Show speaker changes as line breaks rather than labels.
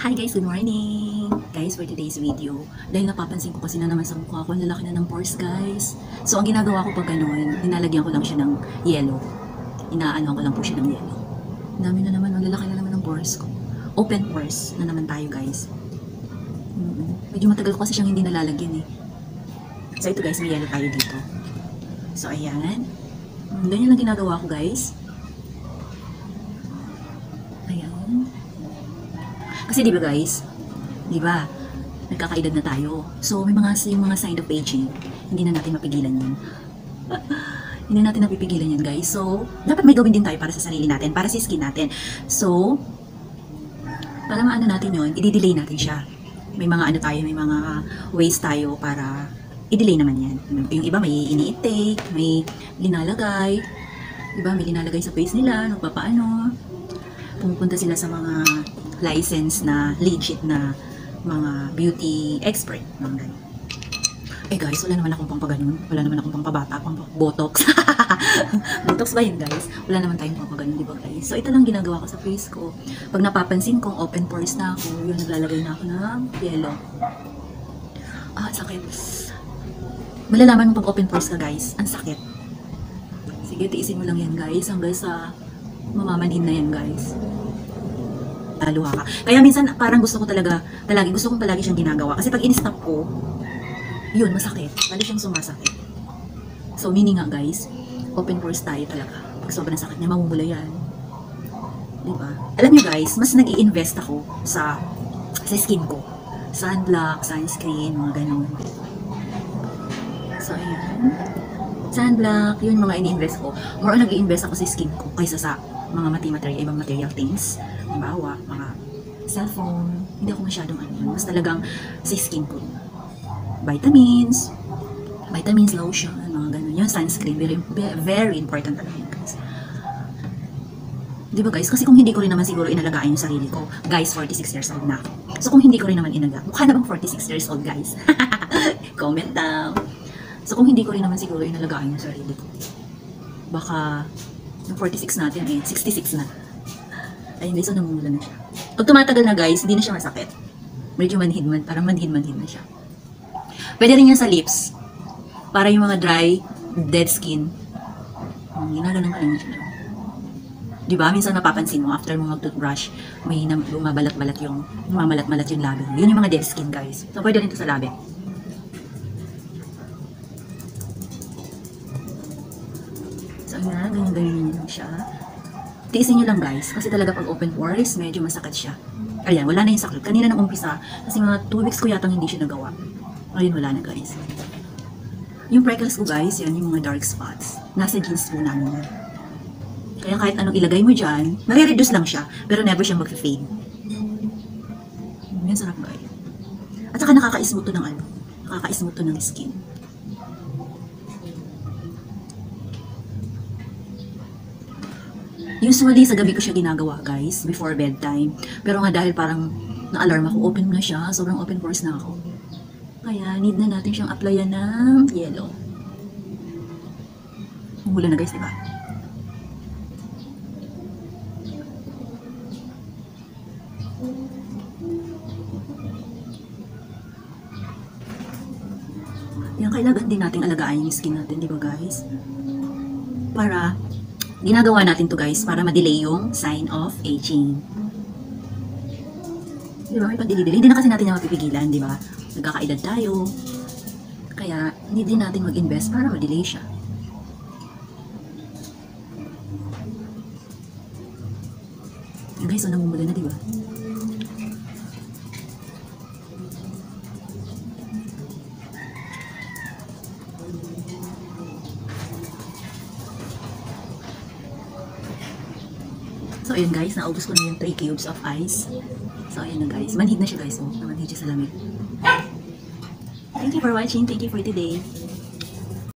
Hi guys, good morning! Guys, for today's video, dahil napapansin ko kasi na naman sa mukha ko, ang lalaki na ng pores guys. So, ang ginagawa ko pag ganun, ninalagyan ko lang siya ng yellow. Inaano ko lang po siya ng yellow. Ang dami na naman, ang lalaki na naman ng pores ko. Open pores na naman tayo guys. Medyo matagal ko kasi siyang hindi nalalagyan eh. So, ito guys, may yellow tayo dito. So, ayan. Ganyan lang ginagawa ko guys. Ayan. Kasi di ba guys, di ba, nagkakaedad na tayo. So may yung mga sign of aging, hindi na natin mapigilan yun. Hindi na natin napipigilan yun guys. So dapat may gawin din tayo para sa sarili natin, para sa skin natin. So para maano natin yun, i-delay natin siya. May mga ano tayo, may mga ways tayo para i-delay naman yan. Yung iba may ini-take, may linalagay. Diba, may linalagay sa face nila, nagpapaano. Pumupunta sila sa mga license na legit na mga beauty expert. Eh guys, wala naman akong pampaganon. Wala naman akong pampabata, botox. Botox ba yun guys? Wala naman tayong pampaganon, di ba guys? So ito lang ginagawa ko sa face ko. Pag napapansin kong open pores na ako, yun, naglalagay na ako ng yellow. Sakit. Malalaman mo pag open pores ka guys, ang sakit. Sige, tiisin mo lang yan guys, hanggang sa mamamanhin na yan guys. Luha ka. Kaya minsan parang gusto kong palagi siyang ginagawa. Kasi pag in-stop ko, yun, masakit. Lalo siyang sumasakit. So, meaning nga guys, open pores tayo talaga. Pag sobrang sakit niya, mamumula yan. Diba? Alam niyo guys, mas nag-i-invest ako sa skin ko. Sunblock, sunscreen, mga ganun. So, ayan. Sunblock, yun mga ini-invest ko. More on nag-i-invest ako sa skin ko kaysa sa mga ibang material things. Halimbawa, mga cellphone, hindi ako masyadong mas talagang sa skin ko. Vitamins, lotion, mga ganun. Yung sunscreen, very important talaga yun guys. Diba guys? Kasi kung hindi ko rin naman siguro inalagaan yung sarili ko, guys, 46 years old na ako. So kung hindi ko rin naman mukha na bang 46 years old guys? Comment down. So kung hindi ko rin naman siguro inalagaan yung sarili ko, baka yung 46 natin eh, 66 na. Ayun guys, so namumula na siya. Pag tumatagal na guys, hindi na siya masakit. Medyo parang manhid na siya. Pwede rin yan sa lips. Para yung mga dry, dead skin. Ginaganon ka lang siya. Diba? Minsan mapapansin mo, after mo mag-toothbrush, may mamalat-malat yung labi. Yun yung mga dead skin guys. So pwede rin ito sa labi. So ayan, ganyan lang siya. Tiisin nyo lang guys, kasi talaga pag open pores, medyo masakit siya. Ayan, wala na yung sakit. Kanina nang umpisa, kasi mga 2 weeks ko yatang hindi siya nagawa. Ngayon wala na guys. Yung freckles ko guys, yan yung mga dark spots. Nasa jeans po namin. Kaya kahit anong ilagay mo dyan, nare-reduce lang siya, pero never siyang mag-fade. Yan sarap guys. At saka nakaka-smooth to ng nakaka-smooth to ng skin. Usually, sa gabi ko siya ginagawa, guys, before bedtime. Pero nga dahil parang na-alarm ako, open na siya, sobrang open pores na ako. Kaya, need na natin siyang applyan ng yellow. Hula na guys, diba? Yan, kailangan din nating alagaan yung skin natin, diba guys? Para ginagawa natin to guys para ma-delay yung sign of aging. Diba? May pag-delay. Hindi na kasi natin yung mapipigilan, diba? Nagkakaedad tayo. Kaya, hindi din natin mag-invest para ma-delay siya. Guys, so namumula na, diba? So, ayun guys, naubos ko na yung 3 cubes of ice. So, ayun na guys. Manhid na siya guys. Manhid siya sa lamig. Thank you for watching. Thank you for today.